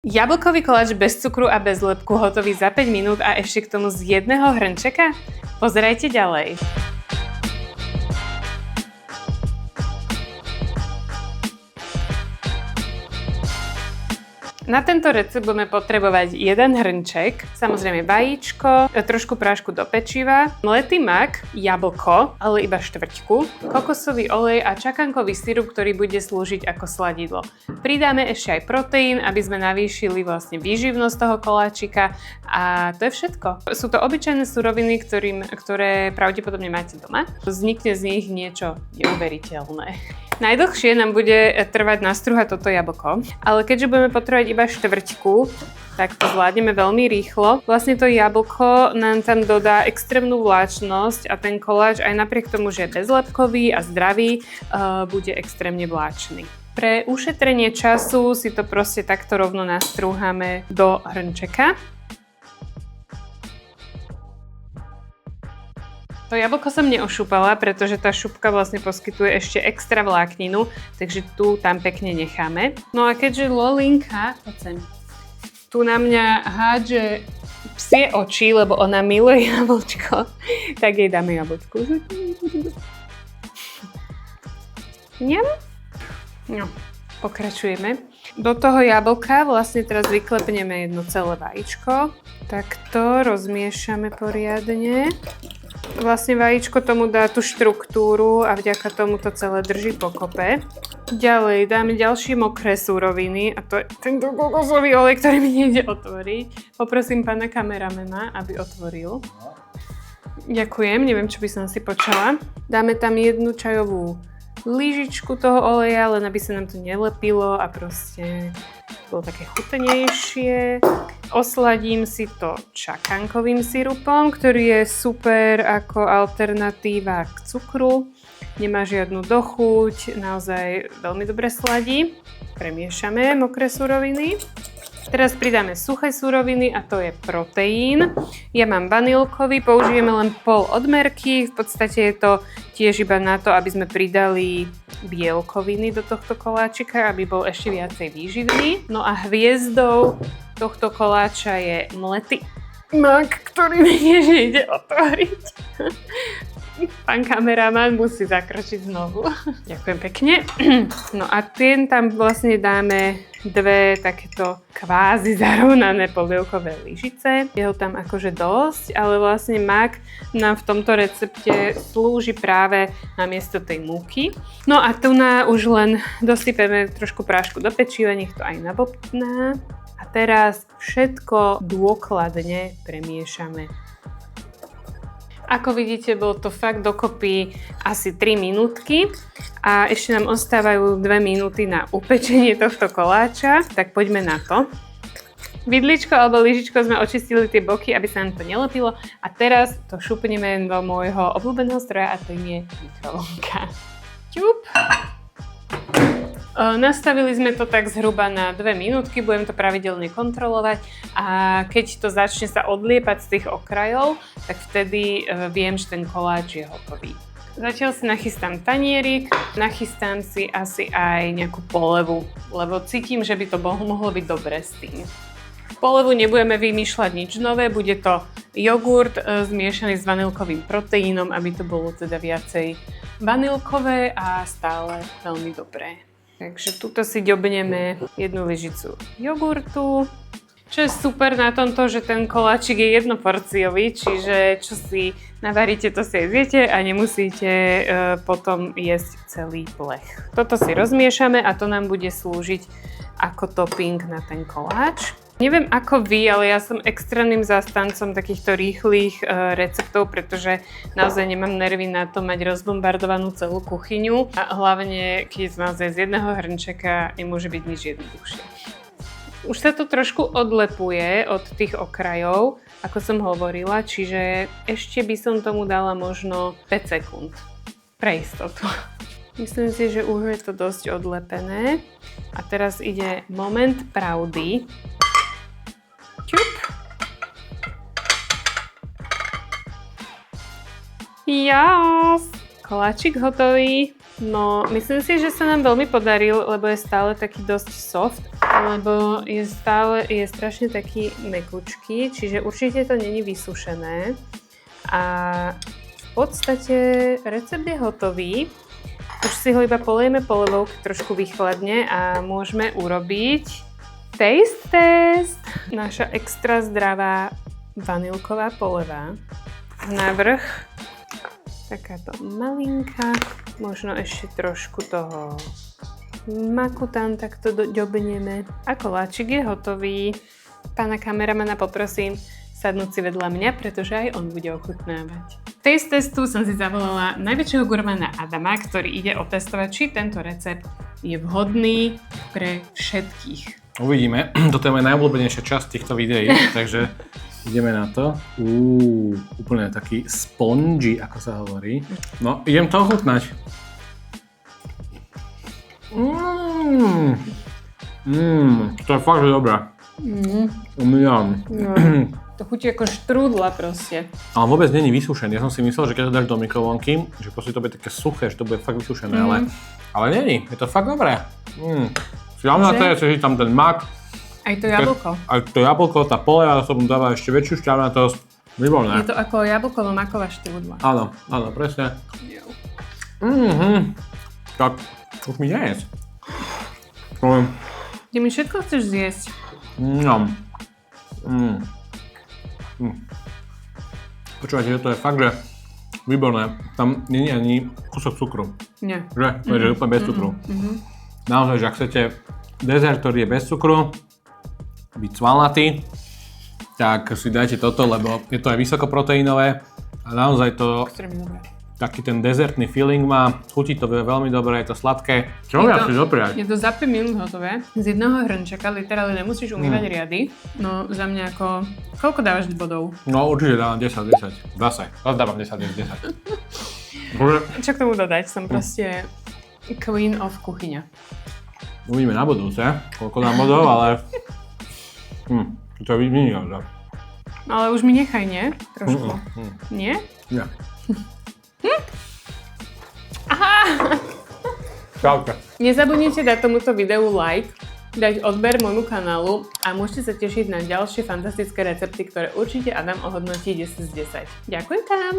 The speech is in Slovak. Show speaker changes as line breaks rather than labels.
Jablkový koláč bez cukru a bez lepku hotový za 5 minút a ešte k tomu z jedného hrnčeka? Pozerajte ďalej. Na tento recept budeme potrebovať jeden hrnček, samozrejme vajíčko, trošku prášku do pečiva, mletý mak, jablko, ale iba štvrťku, kokosový olej a čakankový sirup, ktorý bude slúžiť ako sladidlo. Pridáme ešte aj proteín, aby sme navýšili vlastne výživnosť toho koláčika a to je všetko. Sú to obyčajné suroviny, ktoré pravdepodobne máte doma. Vznikne z nich niečo neuveriteľné. Najdlhšie nám bude trvať nastruhať toto jablko, ale keďže budeme potrebovať iba štvrťku, tak to zvládneme veľmi rýchlo. Vlastne to jablko nám tam dodá extrémnu vláčnosť a ten koláč aj napriek tomu, že je bezlepkový a zdravý, bude extrémne vláčny. Pre ušetrenie času si to proste takto rovno nastrúhame do hrnčeka. To jablko som neošúpala, pretože tá šupka vlastne poskytuje ešte extra vlákninu, takže tu tam pekne necháme. No a keďže Lolinka, tu na mňa hádže psie oči, lebo ona miluje jablčko, tak jej dáme jablčko. No, pokračujeme. Do toho jablka vlastne teraz vyklepneme jedno celé vajíčko. Takto rozmiešame poriadne. Vlastne vajíčko tomu dá tú štruktúru a vďaka tomu to celé drží pokope. Ďalej dáme ďalšie mokré suroviny a to je tento kokosový olej, ktorý mi nejde otvoriť. Poprosím pána kameramana, aby otvoril. Ďakujem, neviem, čo by som si počala. Dáme tam jednu čajovú lyžičku toho oleja, len aby sa nám to nelepilo a proste bolo také chutenejšie. Osladím si to čakankovým sirupom, ktorý je super ako alternatíva k cukru. Nemá žiadnu dochuť, naozaj veľmi dobre sladí. Premiešame mokré suroviny. Teraz pridáme suché suroviny a to je proteín. Ja mám vanilkový, použijeme len pol odmerky. V podstate je to tiež iba na to, aby sme pridali bielkoviny do tohto koláčika, aby bol ešte viacej výživný. No a hviezdou tohto koláča je mletý mak, ktorý mi nejde otvoriť. Pán kameraman musí zakročiť znovu. Ďakujem pekne. No a ten tam vlastne dáme dve takéto kvázi zarovnané polievkové lyžice. Je ho tam akože dosť, ale vlastne mak nám v tomto recepte slúži práve namiesto tej múky. No a tu už len dosypeme trošku prášku do pečiva, nech to aj nabobtná. A teraz všetko dôkladne premiešame. Ako vidíte, bolo to fakt dokopy asi 3 minútky a ešte nám ostávajú 2 minúty na upečenie tohto koláča, tak poďme na to. Vidličko alebo lyžičko sme očistili tie boky, aby sa nám to nelepilo a teraz to šupneme do môjho obľúbeného stroja a to je mikrovlnka. Ťup! Nastavili sme to tak zhruba na 2 minútky, budem to pravidelne kontrolovať a keď to začne sa odliepať z tých okrajov, tak vtedy viem, že ten koláč je hotový. Zatiaľ si nachystám tanierik, nachystám si asi aj nejakú polevu, lebo cítim, že by to mohlo byť dobré s tým. V polevu nebudeme vymýšľať nič nové, bude to jogurt zmiešaný s vanilkovým proteínom, aby to bolo teda viacej vanilkové a stále veľmi dobré. Takže tuto si ďobneme jednu lyžicu jogurtu. Čo je super na tomto, že ten koláčik je jednoporciový, čiže čo si navaríte, to si aj zjete a nemusíte potom jesť celý plech. Toto si rozmiešame a to nám bude slúžiť ako topping na ten koláč. Neviem ako vy, ale ja som extrémnym zástancom takýchto rýchlych receptov, pretože naozaj nemám nervy na to mať rozbombardovanú celú kuchyňu a hlavne, keď naozaj z jedného hrnčeka nemôže byť nič jednoduchšie. Už sa to trošku odlepuje od tých okrajov, ako som hovorila, čiže ešte by som tomu dala možno 5 sekúnd pre istotu. Myslím si, že už je to dosť odlepené a teraz ide moment pravdy. Čup. Jas! Koláčik hotový. No, myslím si, že sa nám veľmi podaril, lebo je stále taký dosť soft. lebo je strašne taký mekučký, čiže určite to není vysušené. A v podstate recept je hotový. Už si ho iba polejeme polivou, trošku vychladne a môžeme urobiť taste test. Naša extra zdravá vanilková poleva. Navrch takáto malinka, možno ešte trošku toho maku tam takto ďobneme. A koláčik je hotový. Pána kameramana poprosím sadnúť si vedľa mňa, pretože aj on bude ochutnávať. V taste testu som si zavolala najväčšieho gurmana Adama, ktorý ide otestovať, či tento recept je vhodný pre všetkých.
Uvidíme. Toto je moja najobľúbenejšia časť týchto videí, takže ideme na to. Úplne taký spongy, ako sa hovorí. No, idem to ochutnať. To je fakt dobré. Umiam.
No, to chutí ako štrúdla proste.
Ale vôbec není vysušený. Ja som si myslel, že keď to dáš do mikrovlnky, že proste to bude také suché, že to bude fakt vysušené, ale není. Je to fakt dobré. Šťavnaté, je tam ten mak.
Aj to jablko.
Aj to jablko, tá poleva, som dáva ešte väčšiu šťavnatosť. Výborné.
Je to ako jablkovo-maková štrúdla.
Áno, presne. Tak, už mi nejesť.
Ty mi všetko chceš zjesť.
Počúvajte, to je fakt, že výborné. Tam nie je ani kúsok cukru.
Nie.
Že? To je úplne bez cukru. Naozaj, že ak chcete dezert, ktorý je bez cukru, byť svalnatý, tak si dajte toto, lebo je to aj vysokoproteínové a naozaj to taký ten dezertný feeling má, chutí to veľmi dobre, je to sladké. Čo ja si dopriať?
Je to za 5 minút hotové. Z jedného hrnčeka literálne nemusíš umývať riady. No za mňa ako... Koľko dávaš bodov?
No určite dávam 10. Zase dávam 10.
Čo k tomu dodať? Som proste queen of kuchyňa.
Uvidíme na budúce, koľko dám bodov, ale... to je vynikajúce.
Ale už mi nechaj, nie? Trošku. Nie?
Nie.
Aha!
Čauka.
Nezabudnite dať tomuto videu like, dať odber môjmu kanálu a môžete sa tešiť na ďalšie fantastické recepty, ktoré určite Adam ohodnotí 10 z 10. Ďakujem tam!